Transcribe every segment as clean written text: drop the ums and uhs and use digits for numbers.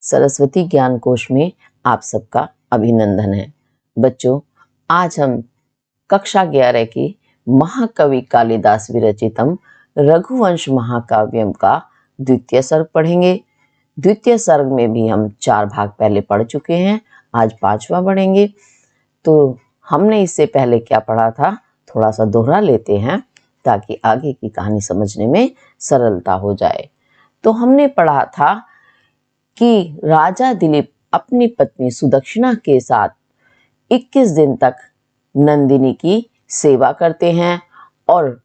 सरस्वती ज्ञान कोश में आप सबका अभिनंदन है। बच्चों, आज हम कक्षा 11 की महाकवि कालिदास विरचितम रघुवंश महाकाव्यम का द्वितीय सर्ग पढ़ेंगे। द्वितीय सर्ग में भी हम 4 भाग पहले पढ़ चुके हैं, आज 5वां पढ़ेंगे। तो हमने इससे पहले क्या पढ़ा था, थोड़ा सा दोहरा लेते हैं ताकि आगे की कहानी समझने में सरलता हो जाए। तो हमने पढ़ा था कि राजा दिलीप अपनी पत्नी सुदक्षिणा के साथ 21 दिन तक नंदिनी की सेवा करते हैं और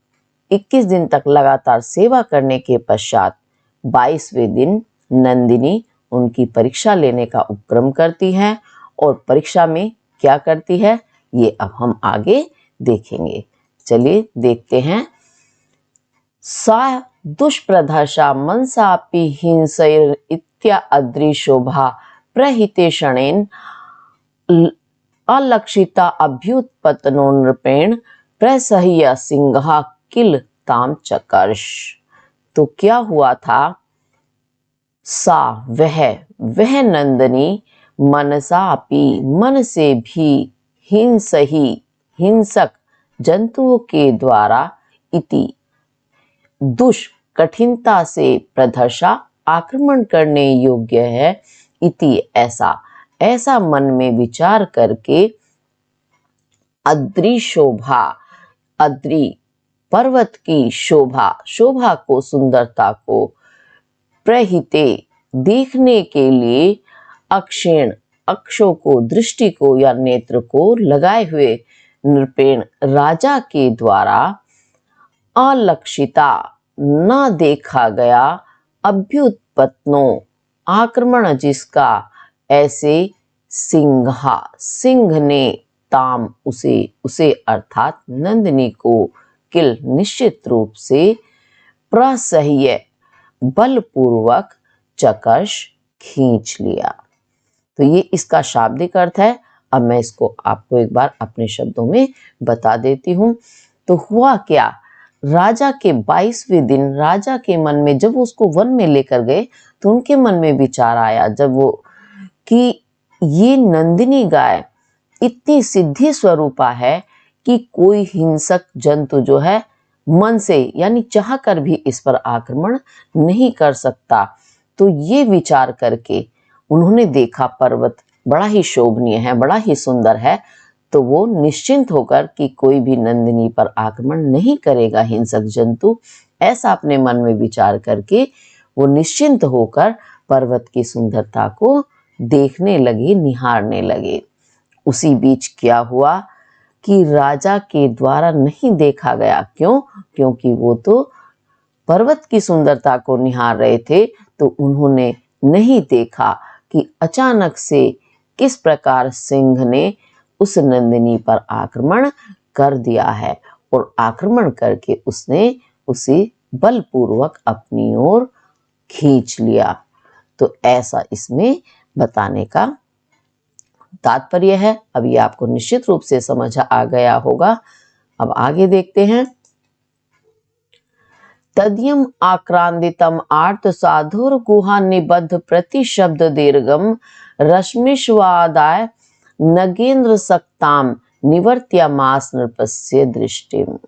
21 दिन तक लगातार सेवा करने के पश्चात 22वें दिन नंदिनी उनकी परीक्षा लेने का उपक्रम करती है। और परीक्षा में क्या करती है ये अब हम आगे देखेंगे। चलिए देखते हैं। सा दुष्प्रदर्शा मनसापि हिंसैर इत्या अद्रिशोभा प्रहिते क्षणेन अलक्षिता अभ्युत्पत्तनो नृपेण प्रसह्य सिंहा किल ताम चकर्ष। तो क्या हुआ था, वह नंदिनी मनसापि मन से भी हिंसक जंतुओं के द्वारा इति कठिनता से प्रदर्शा आक्रमण करने योग्य है इति ऐसा मन में विचार करके अद्रि पर्वत की शोभा को, सुंदरता को, प्रहिते देखने के लिए, अक्षेण अक्षों को, दृष्टि को या नेत्र को लगाए हुए नृपेण राजा के द्वारा अलक्षिता न देखा गया अभ्युत्पन्नो आक्रमण जिसका ऐसे सिंह ने ताम उसे अर्थात नंदिनी को किल निश्चित रूप से प्रसह्य बलपूर्वक चकर्ष खींच लिया। तो ये इसका शाब्दिक अर्थ है। अब मैं इसको आपको एक बार अपने शब्दों में बता देती हूँ। तो हुआ क्या, राजा के 22वें दिन राजा के मन में, जब उसको वन में लेकर गए तो उनके मन में विचार आया जब वो कि ये नंदिनी गाय इतनी सिद्धि स्वरूपा है कि कोई हिंसक जंतु जो है मन से यानी चाह कर भी इस पर आक्रमण नहीं कर सकता। तो ये विचार करके उन्होंने देखा पर्वत बड़ा ही शोभनीय है, बड़ा ही सुंदर है, तो वो निश्चिंत होकर कि कोई भी नंदिनी पर आक्रमण नहीं करेगा हिंसक जंतु, ऐसा अपने मन में विचार करके वो निश्चिंत होकर पर्वत की सुंदरता को देखने लगे, निहारने लगे। उसी बीच क्या हुआ कि राजा के द्वारा नहीं देखा गया। क्यों? क्योंकि वो तो पर्वत की सुंदरता को निहार रहे थे, तो उन्होंने नहीं देखा कि अचानक से किस प्रकार सिंह ने उस नंदिनी पर आक्रमण कर दिया है और आक्रमण करके उसने उसे बलपूर्वक अपनी ओर खींच लिया। तो ऐसा इसमें बताने का तात्पर्य है। अब ये आपको निश्चित रूप से समझ आ गया होगा। अब आगे देखते हैं। तद्यम आक्रांदितम आर्त साधुर गुहा निबद्ध प्रतिशब्द दीर्घम रश्मिश्वादाय नगेंद्र सक्ताम निवर्त्यामास नृपस्य दृष्टिम।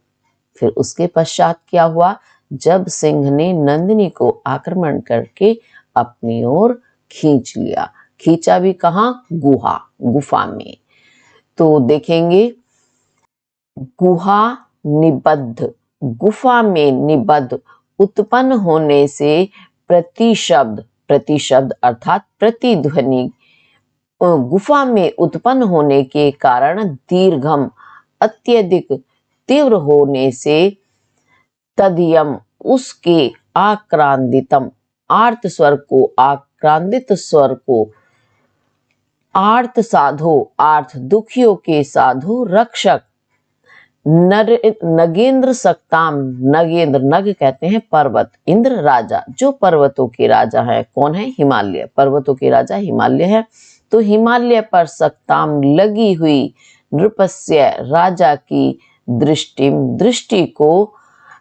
फिर उसके पश्चात क्या हुआ, जब सिंह ने नंदिनी को आक्रमण करके अपनी ओर खींच लिया। खींचा भी कहाँ? गुफा में। तो देखेंगे, गुफा में निबद्ध उत्पन्न होने से प्रतिशब्द अर्थात प्रतिध्वनि, गुफा में उत्पन्न होने के कारण दीर्घम अत्यधिक तीव्र होने से तदयम उसके आक्रांदितम आर्त स्वर को, आक्रांदित स्वर को, आर्त साधो आर्थ दुखियों के साधु रक्षक नगेंद्र सक्ताम, नगेंद्र नग कहते हैं पर्वत, इंद्र राजा जो पर्वतों के राजा है। कौन है? हिमालय, पर्वतों के राजा हिमालय है। तो हिमालय पर सक्ताम लगी हुई नृपस्य राजा की दृष्टि को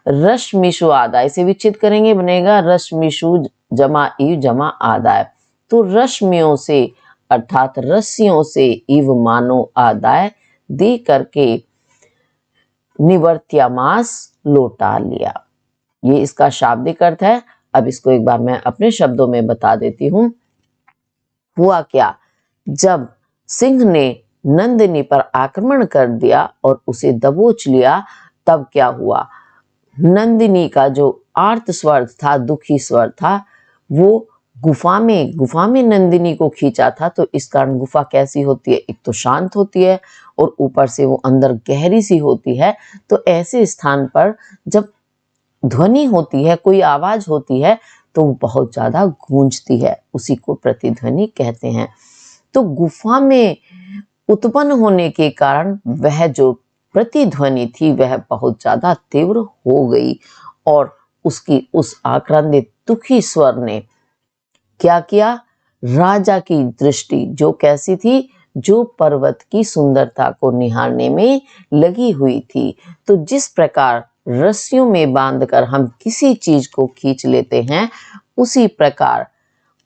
रश्मिषु आदाय से विच्छेद करेंगे, बनेगा रश्मिषु जमा ई जमा आदाय। तो रश्मियों से अर्थात रस्सियों से इव मानो आदाय दे करके निवर्त्यामास लौटा लिया। ये इसका शाब्दिक अर्थ है। अब इसको एक बार मैं अपने शब्दों में बता देती हूँ। हुआ क्या, जब सिंह ने नंदिनी पर आक्रमण कर दिया और उसे दबोच लिया, तब क्या हुआ, नंदिनी का जो आर्त स्वर था, दुखी स्वर था, वो गुफा में नंदिनी को खींचा था। तो इस कारण गुफा कैसी होती है, एक तो शांत होती है और ऊपर से वो अंदर गहरी सी होती है। तो ऐसे स्थान पर जब ध्वनि होती है, कोई आवाज होती है, तो वो बहुत ज्यादा गूंजती है, उसी को प्रतिध्वनि कहते हैं। तो गुफा में उत्पन्न होने के कारण वह जो प्रतिध्वनि थी वह बहुत ज्यादा तीव्र हो गई और उसकी उस आक्रांतित दुखी स्वर ने क्या किया, राजा की दृष्टि जो कैसी थी, जो पर्वत की सुंदरता को निहारने में लगी हुई थी। तो जिस प्रकार रस्सियों में बांधकर हम किसी चीज को खींच लेते हैं, उसी प्रकार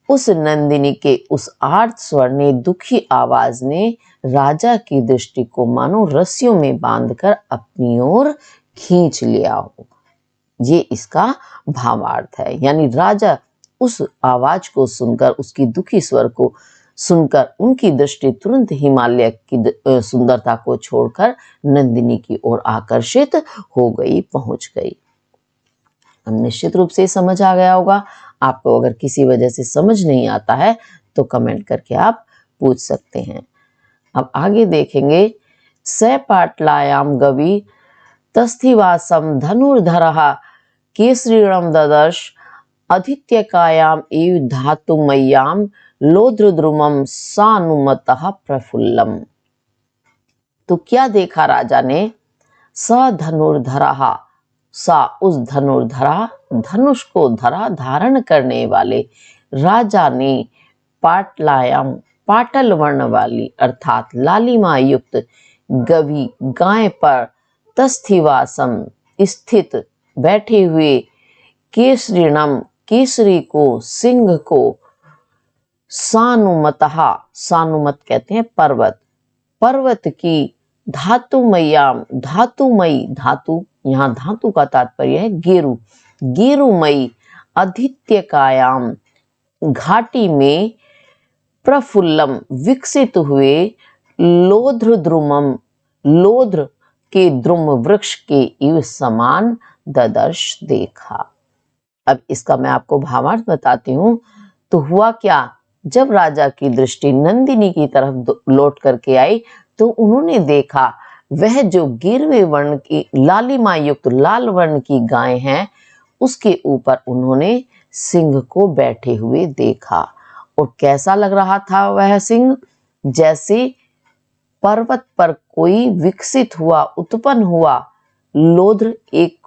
उस नंदिनी के उस आर्त स्वर ने, दुखी आवाज ने राजा की दृष्टि को मानो रस्सियों में बांधकर अपनी ओर खींच लिया हो। ये इसका भावार्थ है। यानी राजा उस आवाज को सुनकर, उसकी दुखी स्वर को सुनकर, उनकी दृष्टि तुरंत हिमालय की सुंदरता को छोड़कर नंदिनी की ओर आकर्षित हो गई, पहुंच गई। अब निश्चित रूप से समझ आ गया होगा। आपको अगर किसी वजह से समझ नहीं आता है तो कमेंट करके आप पूछ सकते हैं। अब आगे देखेंगे, स पाटलायाम गवि तस्थिवासम धनुर्धरः केसरीणम ददर्श अधित्यकायाम एव धातुमय्याम लोद्रुद्रुमम सानुमतः प्रफुल्लम। तो क्या देखा राजा ने, स धनुर्धरः, सा उस धनुर्धरा, धनुष को धरा, धारण करने वाले राजा ने, पाटलायाम, पाटल वर्ण वाली अर्थात लालिमा युक्त गवि गाय पर, तस्थिवासम स्थित बैठे हुए, केसरीणम केसरी को, सिंह को, सानुमतः, सानुमत कहते हैं पर्वत, पर्वत की, धातुमय्याम, धातुमयी, धातु यहाँ धातु का तात्पर्य है गेरु, गेरुमयी, अधित्यकायाम घाटी में, प्रफुल्लम विकसित हुए, लोध्रुद्रुमम लोध्र के द्रुम वृक्ष के इव समान ददर्श देखा। अब इसका मैं आपको भावार्थ बताती हूं। तो हुआ क्या, जब राजा की दृष्टि नंदिनी की तरफ लौट करके आई तो उन्होंने देखा वह जो गिरवे वर्ण की लालिमा युक्त लाल वर्ण की गाय है, उसके ऊपर उन्होंने सिंह को बैठे हुए देखा। और कैसा लग रहा था वह सिंह, जैसे पर्वत पर कोई विकसित हुआ, उत्पन्न हुआ लोध्र, एक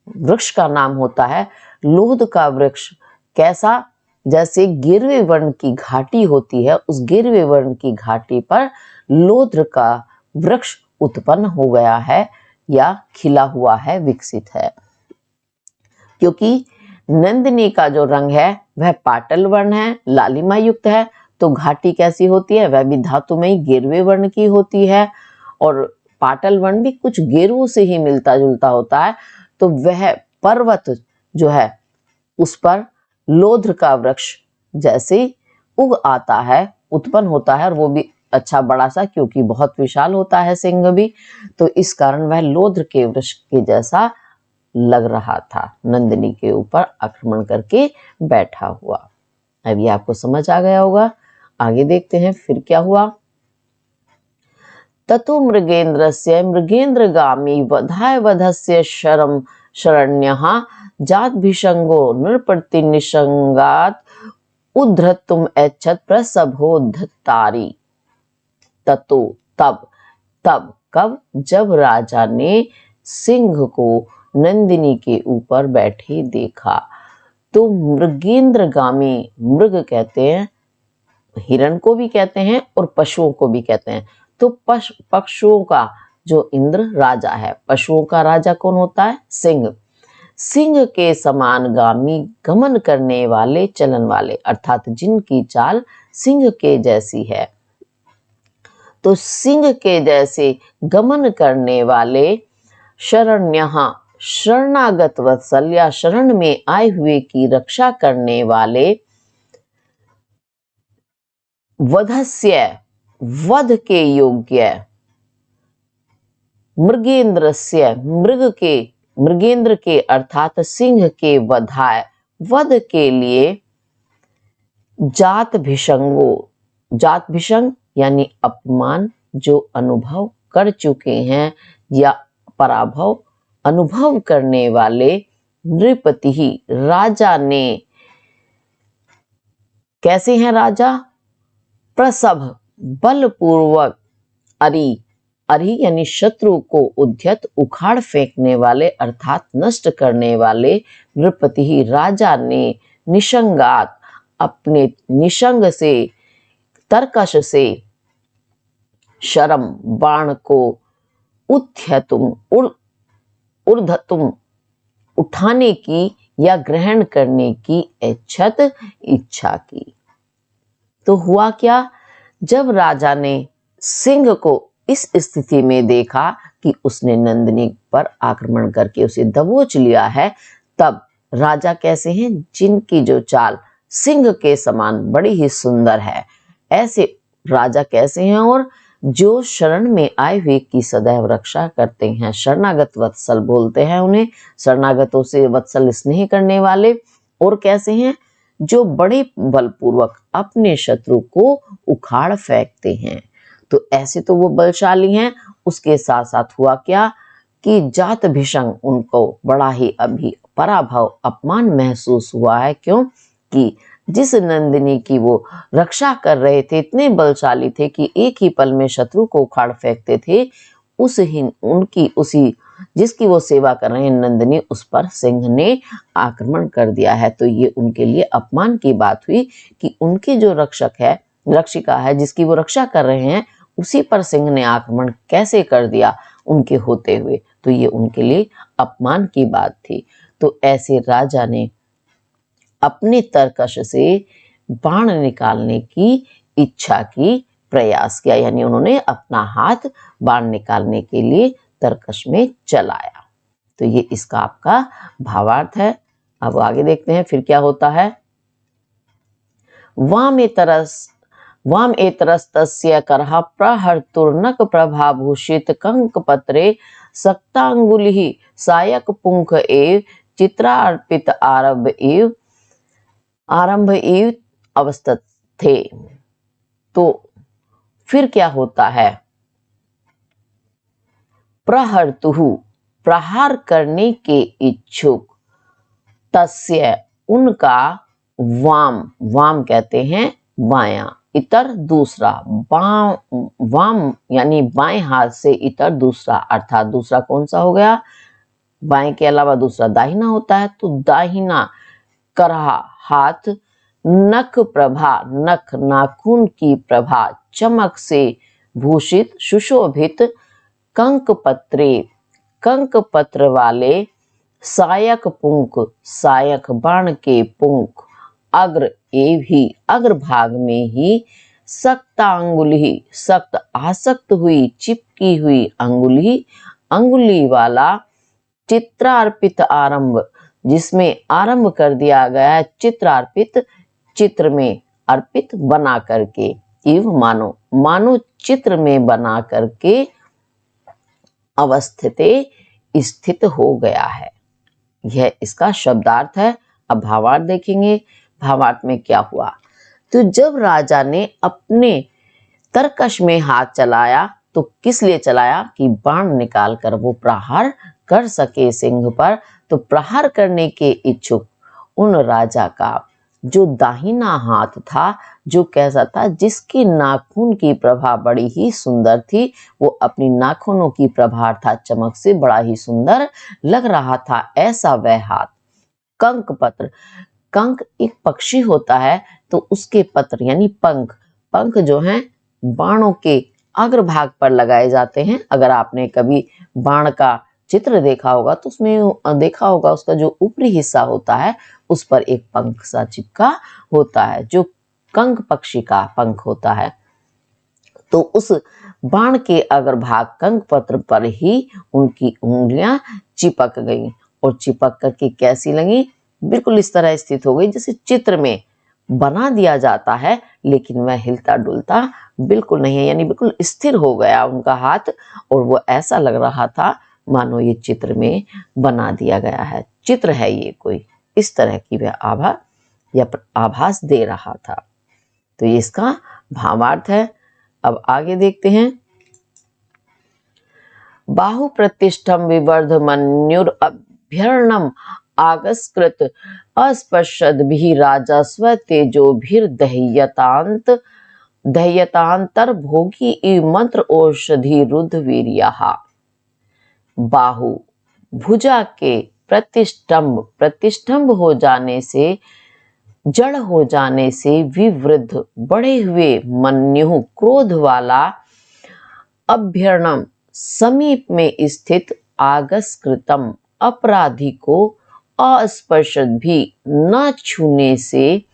वृक्ष का नाम होता है लोध का वृक्ष। कैसा, जैसे गिरवे वर्ण की घाटी होती है, उस गिरवे वर्ण की घाटी पर लोध्र का वृक्ष उत्पन्न हो गया है या खिला हुआ है, विकसित है। क्योंकि नंदिनी का जो रंग है वह पाटल वर्ण है, लालिमा युक्त है, तो घाटी कैसी होती है, वह भी धातुमयी गिरवे वर्ण की होती है। और पाटल वर्ण भी कुछ गेरुओं से ही मिलता जुलता होता है। तो वह पर्वत जो है उस पर लोध्र का वृक्ष जैसे उग आता है, उत्पन्न होता है, और वो भी अच्छा बड़ा सा, क्योंकि बहुत विशाल होता है सिंह भी, तो इस कारण वह लोध्र के वृक्ष के जैसा लग रहा था, नंदिनी के ऊपर आक्रमण करके बैठा हुआ। अब ये आपको समझ आ गया होगा। आगे देखते हैं फिर क्या हुआ। ततो मृगेन्द्रस्य मृगेन्द्रगामी वधाय वधस्य शरण्यः जात भिषंगो नृपति निषंगात उद्धृतुम ऐच्छत् प्रसभोद्धतारी। ततो तब, तब कब, जब राजा ने सिंह को नंदिनी के ऊपर बैठे देखा। तो मृगेन्द्रगामी, मृग कहते हैं, हिरण को भी कहते हैं और पशुओं को भी कहते हैं। तो पशुओं का जो इंद्र राजा है, पशुओं का राजा कौन होता है, सिंह। सिंह के समान गामी गमन करने वाले चलन वाले, अर्थात जिनकी चाल सिंह के जैसी है। तो सिंह के जैसे गमन करने वाले शरण्यः, शरणागत वत्सल या शरण में आए हुए की रक्षा करने वाले, वधस्य, वध के योग्य, मृगेंद्रस्य, मृगेंद्र के अर्थात सिंह के वधाय, वध के लिए, जात भिषंगो, जात भिषंग यानी अपमान जो अनुभव कर चुके हैं या पराभव अनुभव करने वाले, नृपति ही, राजा ने, कैसे हैं राजा, प्रसभ, बलपूर्वक, अरि, अरि यानी शत्रु को उद्यत उखाड़ फेंकने वाले अर्थात नष्ट करने वाले, नृपति ही, राजा ने, निशंगात, अपने निशंग से, तरकश से, शरम, बाण को, उद्यतुम, ऊर्धतुम, उठाने की या ग्रहण करने की इच्छा की। तो हुआ क्या, जब राजा ने सिंह को इस स्थिति में देखा कि उसने नंदिनी पर आक्रमण करके उसे दबोच लिया है, तब राजा कैसे हैं, जिनकी जो चाल सिंह के समान बड़ी ही सुंदर है, ऐसे राजा कैसे हैं, और जो शरण में आए हुए की सदैव रक्षा करते हैं, शरणागत वत्सल बोलते हैं उन्हें, शरणागतों से वत्सल स्नेह करने वाले, और कैसे हैं, जो बड़े बलपूर्वक अपने शत्रु को उखाड़ फेंकते हैं। तो ऐसे तो वो बलशाली हैं, उसके साथ साथ हुआ क्या कि जात भिषंग, उनको बड़ा ही अभी पराभव अपमान महसूस हुआ है। क्यों कि जिस नंदिनी की वो रक्षा कर रहे थे, इतने बलशाली थे कि एक ही पल में शत्रु को उखाड़ फेंकते थे, उसी जिसकी वो सेवा कर रहे हैं नंदिनी, उस पर सिंह ने आक्रमण कर दिया है। तो ये उनके लिए अपमान की बात हुई कि उनकी जो रक्षिका है, जिसकी वो रक्षा कर रहे हैं, उसी पर सिंह ने आक्रमण कैसे कर दिया उनके होते हुए। तो ये उनके लिए अपमान की बात थी। तो ऐसे राजा ने अपने तरकश से बाण निकालने की इच्छा की, प्रयास किया, यानी उन्होंने अपना हाथ बाण निकालने के लिए तरकश में चलाया। तो ये इसका आपका भावार्थ है। अब आगे देखते हैं फिर क्या होता है। वाम एतरस्तस्य करः प्रहर्तुर्नक प्रभाभूषित कंक पत्रे सक्तांगुलिः सायक पुंख एव चित्रार्पित आरंभ एव अवस्थित थे। तो फिर क्या होता है, प्रहर्तुहु, प्रहार करने के इच्छुक, तस्य, उनका, वाम कहते हैं बायां, इतर दूसरा, वाम यानी बाएं हाथ से इतर दूसरा, अर्थात दूसरा कौन सा हो गया, बाएं के अलावा दूसरा दाहिना होता है। तो दाहिना करहा, हाथ, नख प्रभा, नख नाखून की प्रभा, चमक से भूषित, सुशोभित, कंक पत्रे, कंक पत्र वाले, सायक पुंख, सायक बाण के पुंख, अग्र ही, अग्र भाग में ही, सक्तांगुली, सक्त आसक्त हुई, चिपकी हुई अंगुली, अंगुली वाला, चित्रार्पित आरंभ, जिसमें आरंभ कर दिया गया है, चित्रार्पित, चित्र में अर्पित बना करके, इव मानो चित्र में बना करके स्थित हो गया है। यह इसका शब्दार्थ है। अब भावार्थ देखेंगे। भावार्थ में क्या हुआ, तो जब राजा ने अपने तरकश में हाथ चलाया, तो किस लिए चलाया कि बाण निकालकर वो प्रहार कर सके सिंह पर। तो प्रहार करने के इच्छुक उन राजा का जो दाहिना हाथ था, जो कैसा था, जिसकी नाखून की प्रभा बड़ी ही सुंदर थी, वो अपनी नाखूनों की प्रभा अर्थात चमक से बड़ा ही सुंदर लग रहा था, ऐसा वह हाथ। कंक पत्र, कंक एक पक्षी होता है, तो उसके पत्र यानी पंख जो हैं बाणों के अग्रभाग पर लगाए जाते हैं। अगर आपने कभी बाण का चित्र देखा होगा तो उसमें देखा होगा उसका जो ऊपरी हिस्सा होता है उस पर एक पंख सा चिपका होता है, जो कंक पक्षी का पंख होता है। तो उस बाण के अग्रभाग कंक पत्र पर ही उनकी उंगलियां चिपक गई और चिपक करके कैसी लगी, बिल्कुल इस तरह स्थित हो गई जैसे चित्र में बना दिया जाता है, लेकिन वह हिलता डुलता बिल्कुल नहीं है, यानी बिल्कुल स्थिर हो गया उनका हाथ और वो ऐसा लग रहा था मानो ये चित्र में बना दिया गया है, चित्र है ये कोई, इस तरह की वह आभा या आभास दे रहा था। तो ये इसका भावार्थ है। अब आगे देखते हैं। बाहु प्रतिष्ठम विवर्धमन्युर अभ्यर्णम आगस्कृत अस्पश्यद्भिः राजा स्वतेजोभिर् दह्यतांतर भोगी इव मंत्र औषधि रुद्ध वीर्याः। बाहु भुजा के प्रतिष्ठम्भ हो जाने से, जड़ हो जाने से, विवृद्ध बढ़े हुए, मन्यु क्रोध वाला, अभ्यर्णम समीप में स्थित, आगस्कृतम अपराधी को अस्पर्शत भी न छूने से,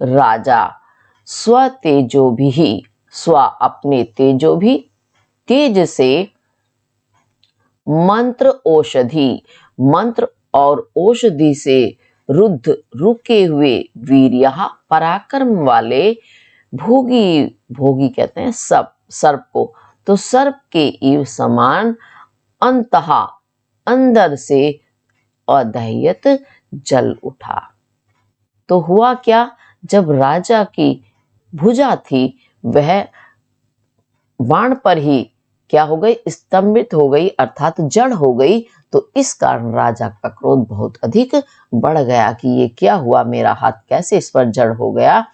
राजा स्वतेजो भी, स्व अपने तेजो भी, तेज से, मंत्र और औषधि से, रुद्ध रुके हुए, वीर्यः पराक्रम वाले, भोगी कहते हैं सर्प को, तो सर्प के इव समान, अंतः अंदर से, अदह्यत जल उठा। तो हुआ क्या, जब राजा की भुजा थी वह बाण पर ही क्या हो गई, स्तंभित हो गई, अर्थात जड़ हो गई। तो इस कारण राजा का क्रोध बहुत अधिक बढ़ गया कि ये क्या हुआ, मेरा हाथ कैसे इस पर जड़ हो गया,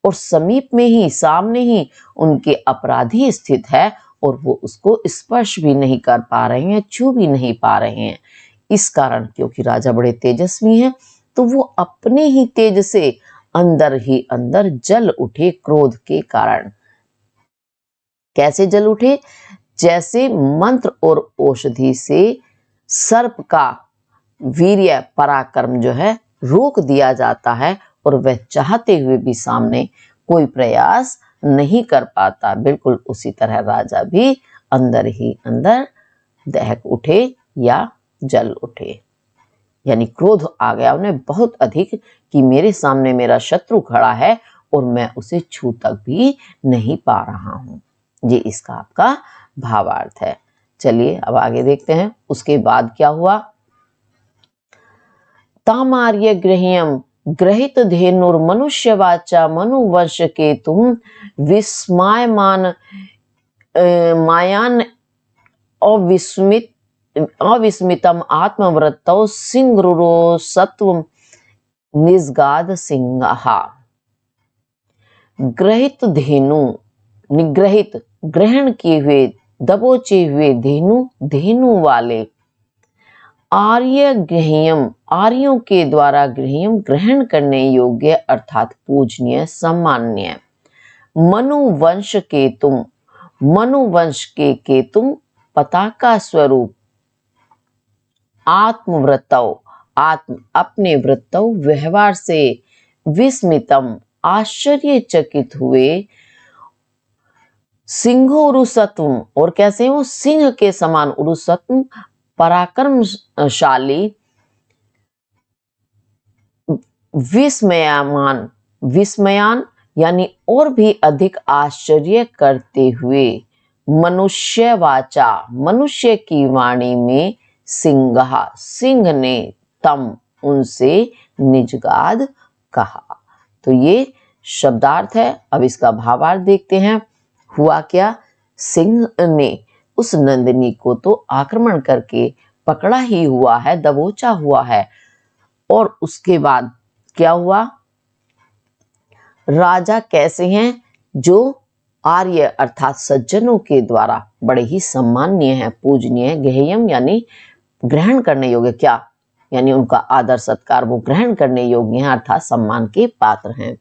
और समीप में ही, सामने ही उनके अपराधी स्थित है और वो उसको स्पर्श भी नहीं कर पा रहे हैं, छू भी नहीं पा रहे हैं। इस कारण, क्योंकि राजा बड़े तेजस्वी हैं, तो वो अपने ही तेज से अंदर ही अंदर जल उठे क्रोध के कारण। कैसे जल उठे, जैसे मंत्र और औषधि से सर्प का वीर्य पराक्रम जो है रोक दिया जाता है और वह चाहते हुए भी सामने कोई प्रयास नहीं कर पाता, बिल्कुल उसी तरह राजा भी अंदर ही अंदर दहक उठे या जल उठे, यानी क्रोध आ गया उन्हें बहुत अधिक कि मेरे सामने मेरा शत्रु खड़ा है और मैं उसे छू तक भी नहीं पा रहा हूं। ये इसका आपका भावार्थ है। चलिए अब आगे देखते हैं उसके बाद क्या हुआ। तामार्य गृह्यम ग्रहित धेनुर मनुष्य वाचा मनुवंश के तुम विस्मयमान मायान अविस्मितम आत्मवृत्तौ सिंगरुरो सत्व निजगाद सिंहा। ग्रहित धेनु, निग्रहित ग्रहण किए हुए, दबोचे हुए धेनु वाले, आर्य गृह्यम आर्यों के द्वारा गृह्यम ग्रहण करने योग्य अर्थात पूजनीय सम्मान्य, मनुवंश के तुम, मनुवंश के तुम पताका स्वरूप, आत्मवृत्तौ अपने वृत्तौ व्यवहार से, विस्मितम आश्चर्यचकित हुए, सिंहो उरुसत्व और कैसे वो सिंह के समान, उरुसत्व पराक्रमशाली, विस्मयान यानी और भी अधिक आश्चर्य करते हुए, मनुष्य वाचा मनुष्य की वाणी में, सिंहा सिंह ने, तम उनसे, निजगाद कहा। तो ये शब्दार्थ है। अब इसका भावार्थ देखते हैं। हुआ क्या, सिंह ने उस नंदिनी को तो आक्रमण करके पकड़ा ही हुआ है, दबोचा हुआ है, और उसके बाद क्या हुआ, राजा कैसे हैं, जो आर्य अर्थात सज्जनों के द्वारा बड़े ही सम्माननीय है, पूजनीय, गेह्यम यानी ग्रहण करने योग्य, क्या यानी उनका आदर सत्कार वो ग्रहण करने योग्य हैं, अर्थात सम्मान के पात्र हैं।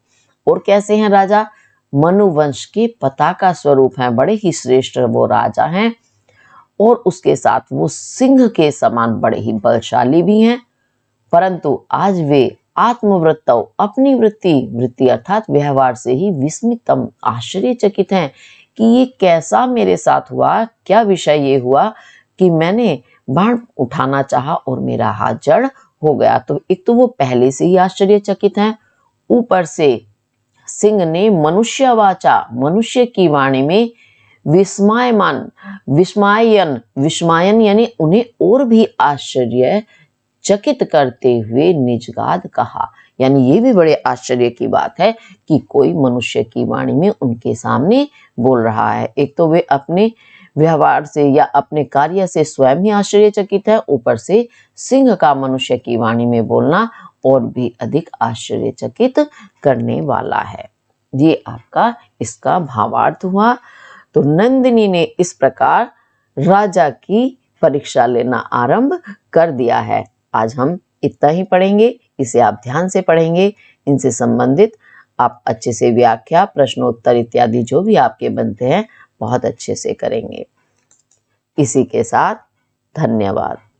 और कैसे हैं राजा, मनुवंश के पताका स्वरूप हैं, बड़े ही श्रेष्ठ वो राजा हैं। और उसके साथ वो सिंह के समान बड़े ही बलशाली भी हैं, परंतु आज वे आत्मवृत्तौ अपनी वृत्ति अर्थात व्यवहार से ही विस्मितम आश्चर्यचकित हैं कि ये कैसा मेरे साथ हुआ, क्या विषय ये हुआ कि मैंने बाण उठाना चाहा और मेरा हाथ जड़ हो गया। तो एक तो वो पहले से ही आश्चर्यचकित हैं, ऊपर से सिंह ने मनुष्य की वाणी में विस्मायन यानी उन्हें और भी आश्चर्य चकित करते हुए निजगाद कहा। यानी ये भी बड़े आश्चर्य की बात है कि कोई मनुष्य की वाणी में उनके सामने बोल रहा है। एक तो वे अपने व्यवहार से या अपने कार्य से स्वयं ही आश्चर्यचकित है, ऊपर से सिंह का मनुष्य की वाणी में बोलना और भी अधिक आश्चर्यचकित करने वाला है। ये आपका इसका भावार्थ हुआ। तो नंदिनी ने इस प्रकार राजा की परीक्षा लेना आरंभ कर दिया है। आज हम इतना ही पढ़ेंगे, इसे आप ध्यान से पढ़ेंगे। इनसे संबंधित आप अच्छे से व्याख्या, प्रश्नोत्तर इत्यादि जो भी आपके बनते हैं बहुत अच्छे से करेंगे। इसी के साथ धन्यवाद।